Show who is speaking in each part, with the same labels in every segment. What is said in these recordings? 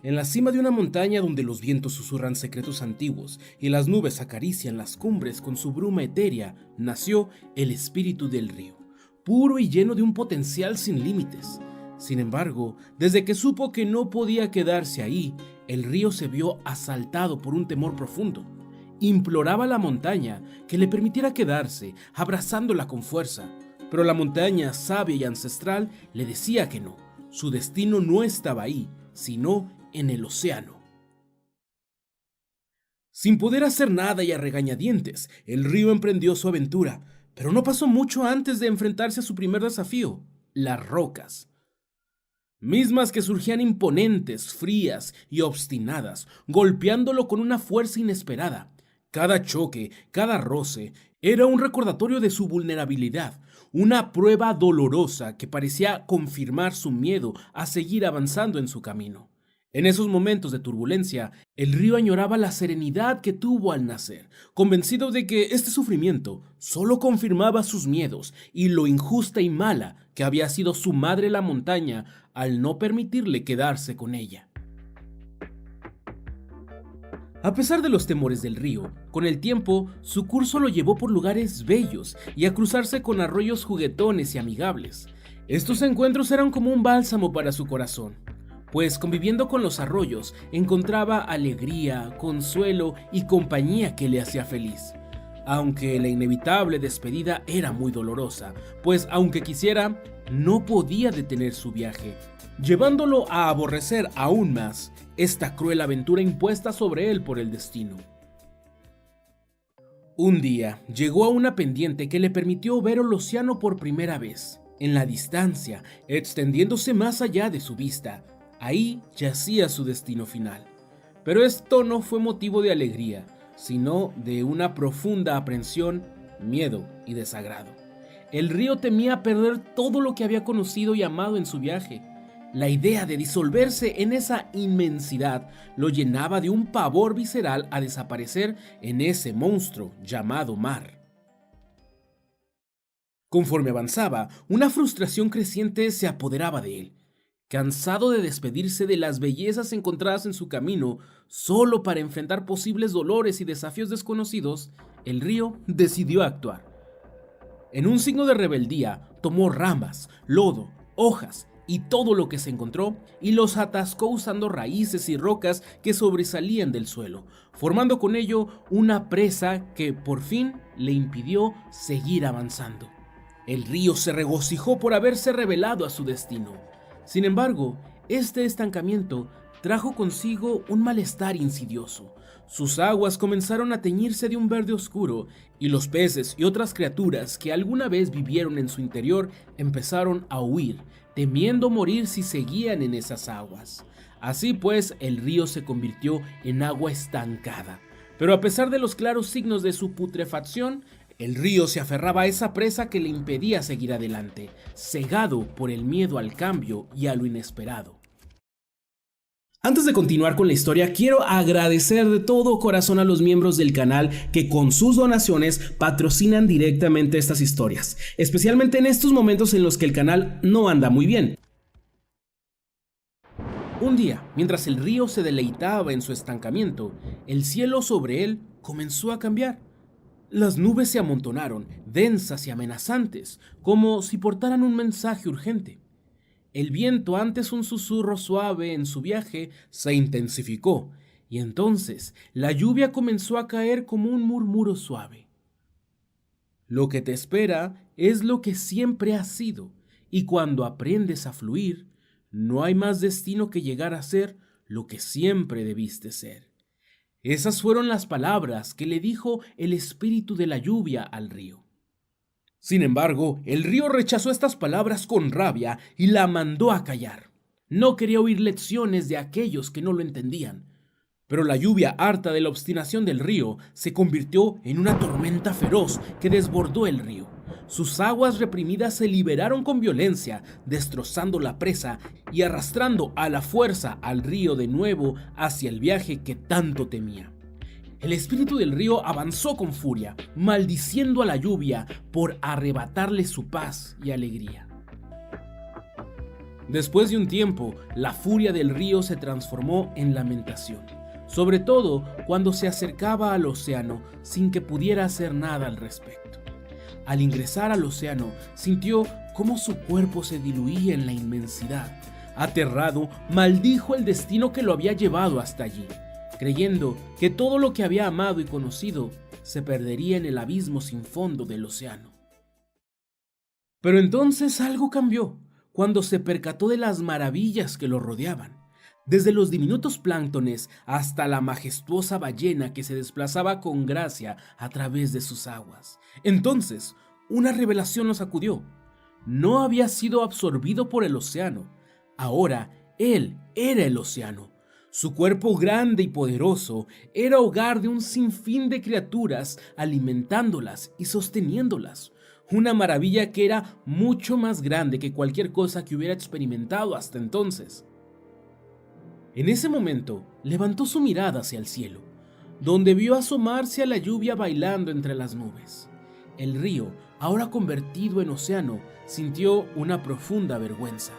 Speaker 1: En la cima de una montaña donde los vientos susurran secretos antiguos y las nubes acarician las cumbres con su bruma etérea, nació el espíritu del río, puro y lleno de un potencial sin límites. Sin embargo, desde que supo que no podía quedarse ahí, el río se vio asaltado por un temor profundo. Imploraba a la montaña que le permitiera quedarse, abrazándola con fuerza, pero la montaña sabia y ancestral le decía que no, su destino no estaba ahí, sino en el océano. Sin poder hacer nada y a regañadientes, el río emprendió su aventura, pero no pasó mucho antes de enfrentarse a su primer desafío, las rocas. Mismas que surgían imponentes, frías y obstinadas, golpeándolo con una fuerza inesperada. Cada choque, cada roce, era un recordatorio de su vulnerabilidad, una prueba dolorosa que parecía confirmar su miedo a seguir avanzando en su camino. En esos momentos de turbulencia, el río añoraba la serenidad que tuvo al nacer, convencido de que este sufrimiento solo confirmaba sus miedos y lo injusta y mala que había sido su madre la montaña al no permitirle quedarse con ella. A pesar de los temores del río, con el tiempo su curso lo llevó por lugares bellos y a cruzarse con arroyos juguetones y amigables. Estos encuentros eran como un bálsamo para su corazón, pues conviviendo con los arroyos encontraba alegría, consuelo y compañía que le hacía feliz. Aunque la inevitable despedida era muy dolorosa, pues aunque quisiera, no podía detener su viaje, llevándolo a aborrecer aún más esta cruel aventura impuesta sobre él por el destino. Un día llegó a una pendiente que le permitió ver el océano por primera vez. En la distancia, extendiéndose más allá de su vista, ahí yacía su destino final. Pero esto no fue motivo de alegría, sino de una profunda aprensión, miedo y desagrado. El río temía perder todo lo que había conocido y amado en su viaje. La idea de disolverse en esa inmensidad lo llenaba de un pavor visceral a desaparecer en ese monstruo llamado mar. Conforme avanzaba, una frustración creciente se apoderaba de él. Cansado de despedirse de las bellezas encontradas en su camino, solo para enfrentar posibles dolores y desafíos desconocidos, el río decidió actuar. En un signo de rebeldía, tomó ramas, lodo, hojas y todo lo que se encontró y los atascó usando raíces y rocas que sobresalían del suelo, formando con ello una presa que por fin le impidió seguir avanzando. El río se regocijó por haberse revelado a su destino. Sin embargo, este estancamiento trajo consigo un malestar insidioso. Sus aguas comenzaron a teñirse de un verde oscuro y los peces y otras criaturas que alguna vez vivieron en su interior empezaron a huir, temiendo morir si seguían en esas aguas. Así pues, el río se convirtió en agua estancada. Pero a pesar de los claros signos de su putrefacción, el río se aferraba a esa presa que le impedía seguir adelante, cegado por el miedo al cambio y a lo inesperado. Antes de continuar con la historia, quiero agradecer de todo corazón a los miembros del canal que con sus donaciones patrocinan directamente estas historias, especialmente en estos momentos en los que el canal no anda muy bien. Un día, mientras el río se deleitaba en su estancamiento, el cielo sobre él comenzó a cambiar. Las nubes se amontonaron, densas y amenazantes, como si portaran un mensaje urgente. El viento, antes un susurro suave en su viaje, se intensificó, y entonces la lluvia comenzó a caer como un murmuro suave. Lo que te espera es lo que siempre has sido, y cuando aprendes a fluir, no hay más destino que llegar a ser lo que siempre debiste ser. Esas fueron las palabras que le dijo el espíritu de la lluvia al río. Sin embargo, el río rechazó estas palabras con rabia y la mandó a callar. No quería oír lecciones de aquellos que no lo entendían. Pero la lluvia, harta de la obstinación del río, se convirtió en una tormenta feroz que desbordó el río. Sus aguas reprimidas se liberaron con violencia, destrozando la presa y arrastrando a la fuerza al río de nuevo hacia el viaje que tanto temía. El espíritu del río avanzó con furia, maldiciendo a la lluvia por arrebatarle su paz y alegría. Después de un tiempo, la furia del río se transformó en lamentación, sobre todo cuando se acercaba al océano sin que pudiera hacer nada al respecto. Al ingresar al océano, sintió cómo su cuerpo se diluía en la inmensidad. Aterrado, maldijo el destino que lo había llevado hasta allí, creyendo que todo lo que había amado y conocido se perdería en el abismo sin fondo del océano. Pero entonces algo cambió cuando se percató de las maravillas que lo rodeaban, desde los diminutos planctones hasta la majestuosa ballena que se desplazaba con gracia a través de sus aguas. Entonces, una revelación lo sacudió. No había sido absorbido por el océano. Ahora, él era el océano. Su cuerpo grande y poderoso era hogar de un sinfín de criaturas, alimentándolas y sosteniéndolas. Una maravilla que era mucho más grande que cualquier cosa que hubiera experimentado hasta entonces. En ese momento, levantó su mirada hacia el cielo, donde vio asomarse a la lluvia bailando entre las nubes. El río, ahora convertido en océano, sintió una profunda vergüenza.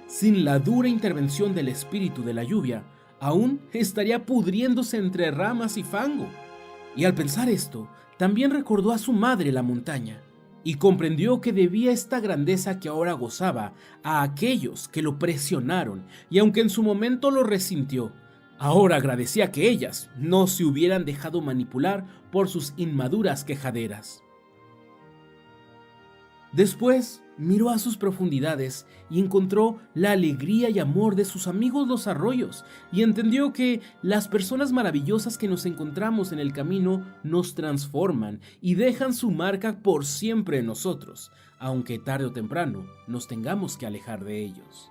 Speaker 1: Sin la dura intervención del espíritu de la lluvia, aún estaría pudriéndose entre ramas y fango. Y al pensar esto, también recordó a su madre la montaña, y comprendió que debía esta grandeza que ahora gozaba a aquellos que lo presionaron, y aunque en su momento lo resintió, ahora agradecía que ellas no se hubieran dejado manipular por sus inmaduras quejaderas. Después miró a sus profundidades y encontró la alegría y amor de sus amigos los arroyos, y entendió que las personas maravillosas que nos encontramos en el camino nos transforman y dejan su marca por siempre en nosotros, aunque tarde o temprano nos tengamos que alejar de ellos.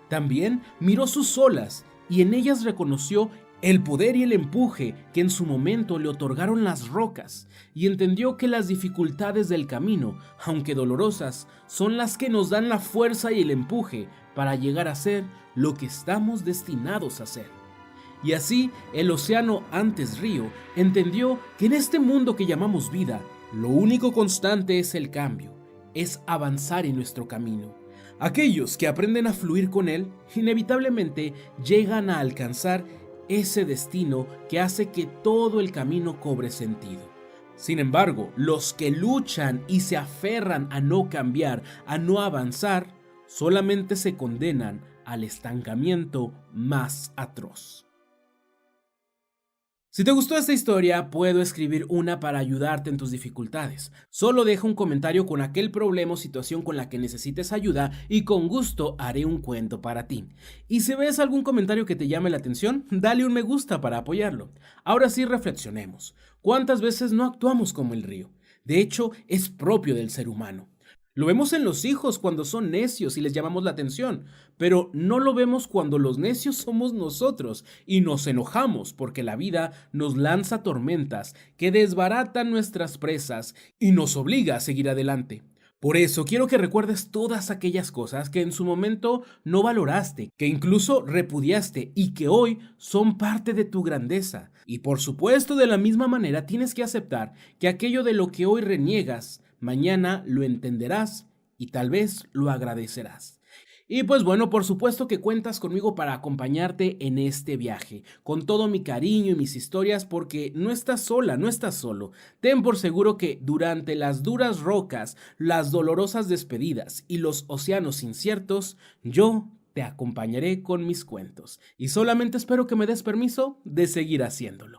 Speaker 1: También miró sus olas y en ellas reconoció el poder y el empuje que en su momento le otorgaron las rocas, y entendió que las dificultades del camino, aunque dolorosas, son las que nos dan la fuerza y el empuje para llegar a ser lo que estamos destinados a ser. Y así, el océano antes río entendió que en este mundo que llamamos vida, lo único constante es el cambio, es avanzar en nuestro camino. Aquellos que aprenden a fluir con él, inevitablemente llegan a alcanzar ese destino que hace que todo el camino cobre sentido. Sin embargo, los que luchan y se aferran a no cambiar, a no avanzar, solamente se condenan al estancamiento más atroz. Si te gustó esta historia, puedo escribir una para ayudarte en tus dificultades. Solo deja un comentario con aquel problema o situación con la que necesites ayuda y con gusto haré un cuento para ti. Y si ves algún comentario que te llame la atención, dale un me gusta para apoyarlo. Ahora sí, reflexionemos. ¿Cuántas veces no actuamos como el río? De hecho, es propio del ser humano. Lo vemos en los hijos cuando son necios y les llamamos la atención, pero no lo vemos cuando los necios somos nosotros y nos enojamos porque la vida nos lanza tormentas que desbaratan nuestras presas y nos obliga a seguir adelante. Por eso quiero que recuerdes todas aquellas cosas que en su momento no valoraste, que incluso repudiaste y que hoy son parte de tu grandeza. Y por supuesto, de la misma manera tienes que aceptar que aquello de lo que hoy reniegas, mañana lo entenderás y tal vez lo agradecerás. Y pues bueno, por supuesto que cuentas conmigo para acompañarte en este viaje, con todo mi cariño y mis historias, porque no estás sola, no estás solo. Ten por seguro que durante las duras rocas, las dolorosas despedidas y los océanos inciertos, yo te acompañaré con mis cuentos. Y solamente espero que me des permiso de seguir haciéndolo.